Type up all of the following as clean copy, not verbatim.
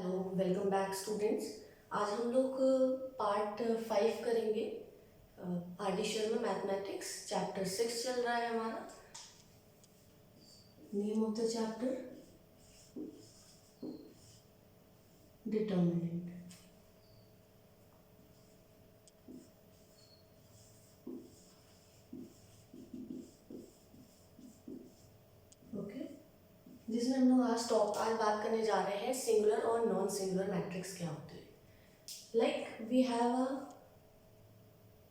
Hello, welcome back students. आज हम लोग पार्ट 5 करेंगे। R D Sharma mathematics chapter 6 चल रहा है हमारा। Name of the chapter determinant. Okay, जिसमें हम लोग आज बात करने जा रहे हैं सिंगुलर और नॉन सिंगुलर मैट्रिक्स क्या होते हैं। लाइक वी हैव अ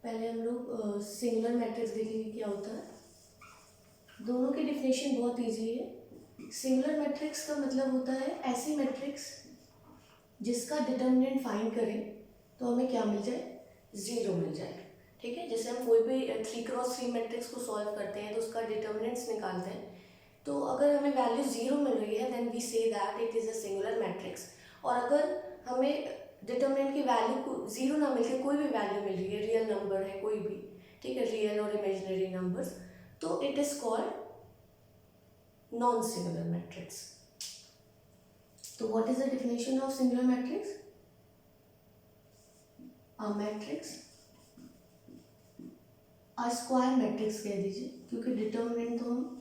पहले हम लोग सिंगुलर मैट्रिक्स देखेंगे क्या होता है। दोनों की डिफिनेशन बहुत इजी है। सिंगुलर मैट्रिक्स का मतलब होता है ऐसी मैट्रिक्स जिसका डिटर्मिनेंट फाइंड करें तो हमें क्या मिल जाए, ज़ीरो मिल जाए। ठीक है, जैसे हम कोई भी 3x3 मैट्रिक्स को सॉल्व करते हैं तो उसका डिटर्मिनेंट्स निकालते हैं, तो अगर हमें वैल्यू ज़ीरो मिल रही है then we say that it is a singular matrix. और अगर हमें डिटर्मिनेंट की वैल्यू को ज़ीरो ना मिलकर कोई भी वैल्यू मिल रही है, रियल नंबर है कोई भी, ठीक है, रियल और इमेजिनरी नंबर्स, तो it is called non singular matrix. तो what is the definition of singular matrix? A matrix, a square matrix कह दीजिए, क्योंकि डिटर्मिनेंट तो हम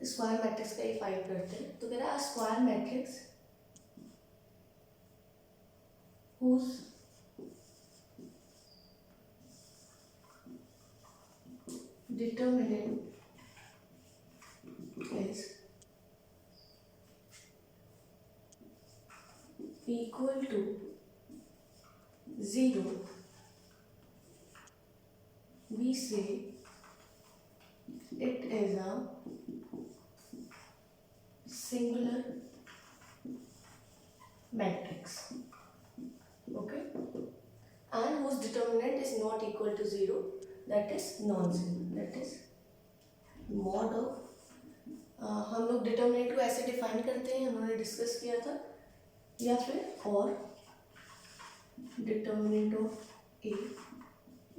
स्क्वायर मैट्रिक्स का ही फाइंड करते हैं। तो कह रहा है अ square matrix whose determinant is equal to 0, we say it is a singular matrix. Okay, and whose determinant is not equal to 0, that is non-singular, that is mod of हम लोग determinant को ऐसे डिफाइन करते हैं, हमने discuss किया था, या फिर और determinant of A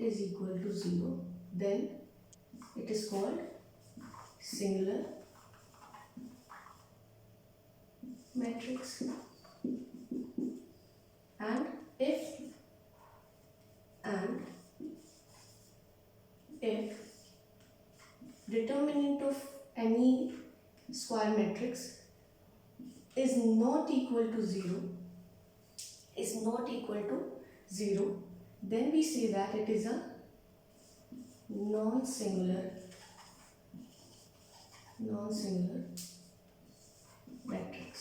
is equal to 0, then it is called singular matrix. and if determinant of any square matrix is not equal to 0, then we say that it is a non-singular matrix.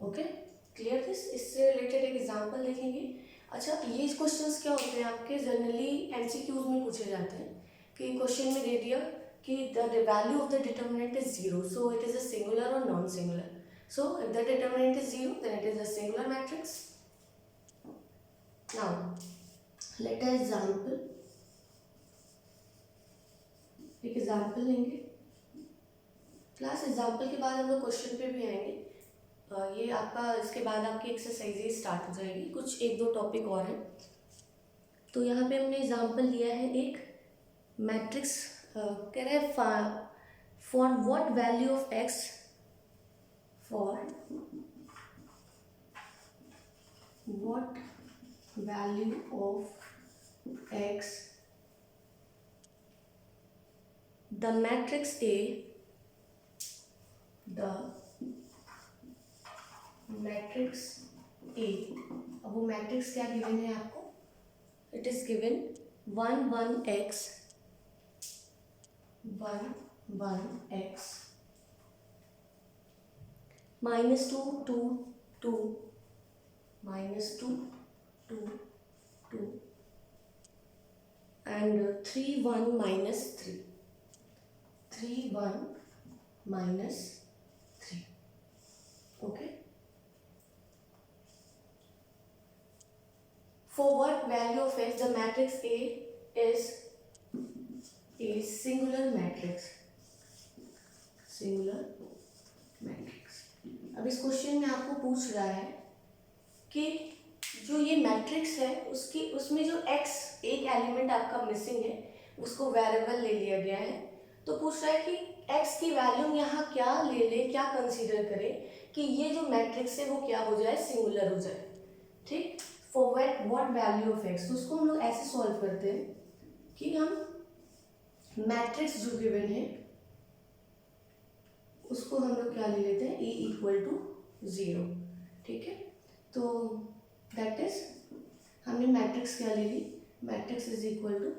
Okay, clear this. इससे related एक example देखेंगे। अच्छा, ये questions क्या होते हैं आपके generally MCQs में पूछे जाते हैं कि क्वेश्चन में दे दिया कि the value of the determinant is 0, so it is a singular और non singular. So if the determinant is 0 then it is a singular matrix. Now let us एक एग्जांपल लेंगे। क्लास एग्जांपल के बाद हम लोग क्वेश्चन पे भी आएंगे। ये आपका इसके बाद आपकी एक्सरसाइजेज स्टार्ट हो जाएगी, कुछ एक दो टॉपिक और हैं। तो यहाँ पे हमने एग्जांपल लिया है एक मैट्रिक्स, कह रहे हैं for what value of x, for what value of x the matrix A, the matrix A. अब वो मैट्रिक्स क्या गिवन है आपको, it is given 1 1 x -2 2 2 -2 2 2 and 3 1 -3 3 1 -3। okay, for what value of x the matrix A is a singular matrix। अब इस question में आपको पूछ रहा है कि जो ये मैट्रिक्स है उसमें जो x एक एलिमेंट आपका मिसिंग है, उसको वेरिएबल ले लिया गया है। तो पूछ रहा है कि x की वैल्यू यहाँ क्या ले ले, क्या कंसीडर करे कि ये जो मैट्रिक्स है वो क्या हो जाए, सिंगुलर हो जाए। ठीक, for what value of x, तो उसको हम लोग ऐसे सॉल्व करते हैं कि हम मैट्रिक्स जो गिवन है उसको हम लोग क्या ले लेते हैं, a इक्वल टू 0। ठीक है, तो दैट इज हमने मैट्रिक्स क्या ले ली, matrix is equal to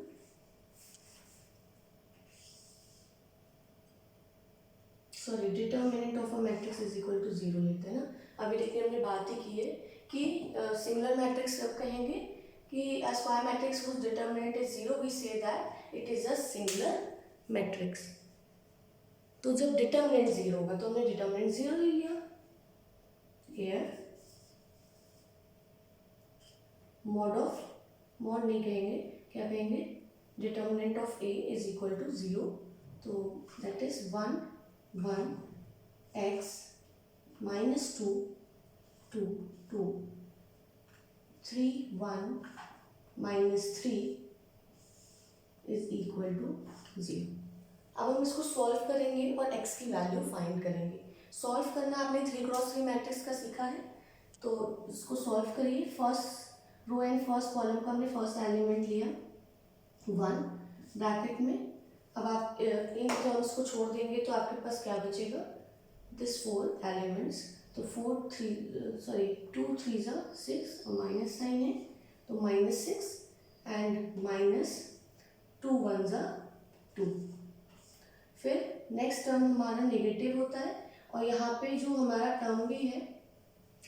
determinant of a matrix is equal to 0 लेते हैं ना। अभी देखिए हमने बात ही की है कि सिंगुलर मैट्रिक्स कब कहेंगे कि a square matrix whose determinant is 0 we say that it is a singular matrix। तो जब डिटर्मिनेंट 0 होगा तो हमने डिटर्मिनेंट 0 ले लिया। here मॉड नहीं कहेंगे, क्या कहेंगे, determinant of a is equal to 0, तो that is 1 1 x minus 2 2 2 3 1 minus 3 is equal to 0। अब हम इसको सॉल्व करेंगे और x की वैल्यू फाइंड करेंगे। सॉल्व करना आपने 3x3 मैट्रिक्स का सीखा है, तो इसको सॉल्व करिए। First row and first column का हमने फर्स्ट एलिमेंट लिया 1 ब्रैकेट में। अब आप इन टर्म्स को छोड़ देंगे तो आपके पास क्या बचेगा, दिस 4 एलिमेंट्स, तो 2 3 6 और माइनस साइन है तो -6 एंड -2 1 2। फिर नेक्स्ट टर्म हमारा नेगेटिव होता है और यहाँ पे जो हमारा टर्म भी है,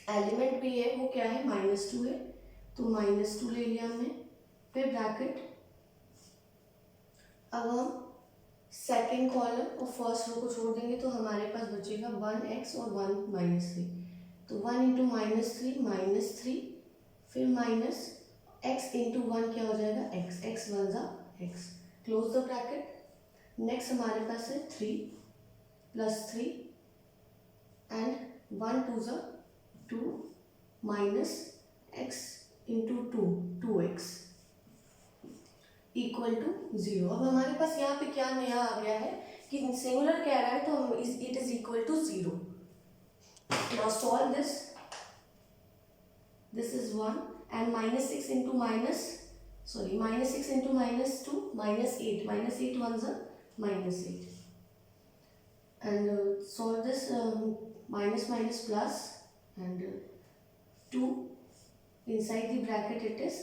एलिमेंट भी है, वो क्या है, -2 है, तो -2 ले लिया हमने। फिर ब्रैकेट, अब हम सेकेंड कॉलम और फर्स्ट रो को छोड़ देंगे तो हमारे पास बचेगा 1x और 1 -3, तो 1 इंटू -3 फिर माइनस x इंटू 1 क्या हो जाएगा, x, x 1 x, close the bracket. Next हमारे पास है 3 + 3 and 1 2 2 minus x into 2x equal to 0। अब हमारे पास यहाँ पे क्या नया आ गया है कि सिंगुलर कह रहा है तो हम it is equal to 0। Now solve this is 1 and -6 into -6 into -2 -8 -8 1 -8 and solve this minus plus and 2 inside the bracket it is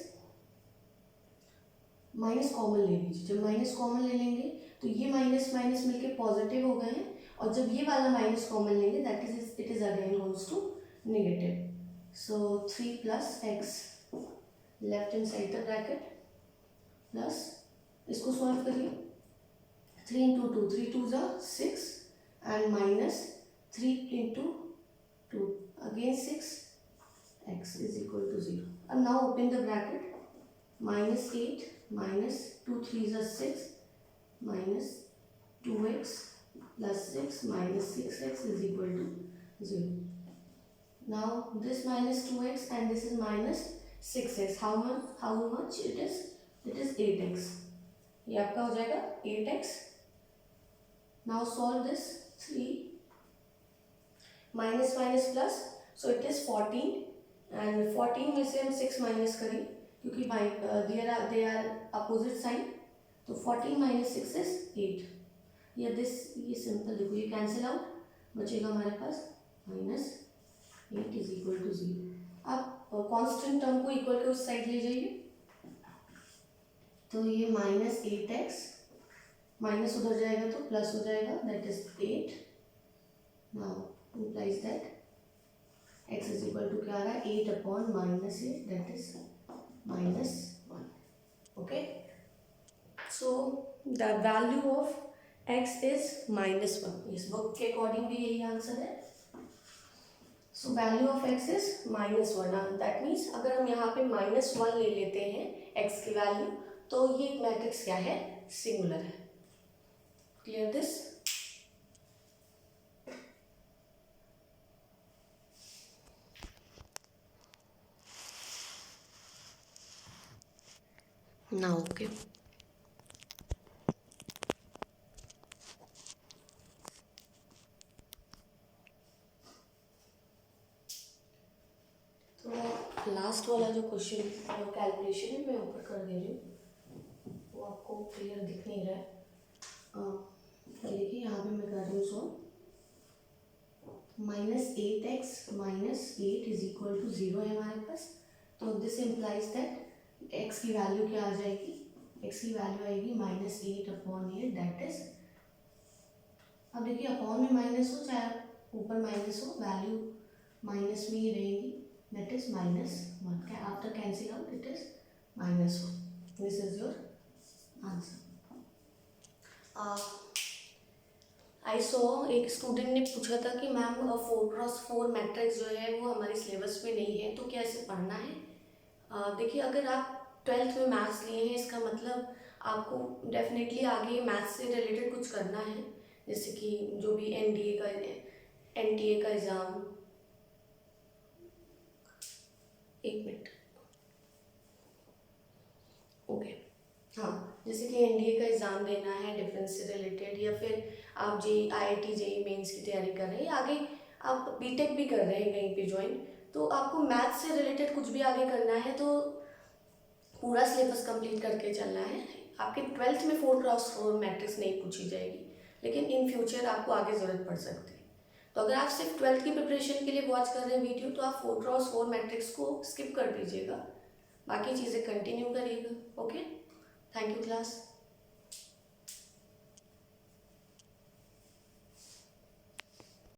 minus common ले लीजिए। जब माइनस कॉमन ले लेंगे तो ये माइनस माइनस मिलके पॉजिटिव हो गए हैं और जब ये वाला माइनस कॉमन लेंगे that is it is again goes to negative. So 3 + x left hand side the bracket plus, इसको सॉल्व करिए, 3 into 2 3 2 6 and -3 into 2 again 6 x is equal to 0। अब now open the bracket, -8 -2 3 6 -2x plus 6 -6x is equal to 0. Now this -2x and this is -6x. How much it is? It is 8x. ये आपका हो जाएगा 8x. Now solve this 3 minus plus, so it is 14 and 14 में से हम 6 minus करें क्योंकि they are opposite sign, तो 14 - 6 is 8। ये सिंपल देखो, ये कैंसिल आउट, बचेगा हमारे पास -8 इज इक्वल टू 0। आप कांस्टेंट टर्म को इक्वल के उस साइड ले जाइए, तो ये -8x माइनस उधर जाएगा तो प्लस हो जाएगा, that is 8। Now implies that x is equal to क्या आ रहा है, 8/-8, that is -1। Okay, so the value of x is -1। इस बुक के अकॉर्डिंग भी यही आंसर है। So value of x is -1। That means अगर हम यहाँ पे -1 ले लेते हैं x की वैल्यू तो ये मैट्रिक्स क्या है, सिंगुलर है। Clear this? Now okay. Last वाला जो क्वेश्चन कैलकुलेशन है मैं ऊपर कर दे रही हूँ, वो आपको क्लियर दिख नहीं रहा है। ये देखिए यहाँ पे मैं कर रही हूँ सो -8x - 8 इज इक्वल टू 0 है हमारे पास। तो दिस इम्प्लाइज दैट x की वैल्यू क्या आ जाएगी, x की वैल्यू आएगी -8/8, दैट इज, अब देखिए अपॉन में माइनस हो चाहे ऊपर माइनस हो, वैल्यू माइनस में ही रहेगी, that is -1। After cancel out it is -1। This is your answer. I saw एक स्टूडेंट ने पूछा था कि मैम 4x4 मैट्रिक्स जो है वो हमारे सिलेबस में नहीं है, तो क्या इसे पढ़ना है? देखिए अगर आप 12th में मैथ्स लिए हैं इसका मतलब आपको डेफिनेटली आगे मैथ्स से रिलेटेड कुछ करना है, जैसे कि जो भी एनडीए का एनटीए का एग्ज़ाम, एक मिनट, ओके, हाँ, जैसे कि एनडीए का एग्ज़ाम देना है डिफेंस से रिलेटेड, या फिर आप आईआईटी जेईई मेंस की तैयारी कर रहे हैं, या आगे आप बीटेक भी कर रहे हैं कहीं पे ज्वाइन, तो आपको मैथ्स से रिलेटेड कुछ भी आगे करना है तो पूरा सिलेबस कंप्लीट करके चलना है। आपके 12th में 4x4 मैट्रिक्स नहीं पूछी जाएगी, लेकिन इन फ्यूचर आपको आगे ज़रूरत पड़ सकती है। तो अगर आप सिर्फ 12th की प्रिपरेशन के लिए वॉच कर रहे हैं वीडियो, तो आप 4x4 मैट्रिक्स को स्किप कर दीजिएगा, बाकी चीज़ें कंटिन्यू करिएगा। Okay, thank you class.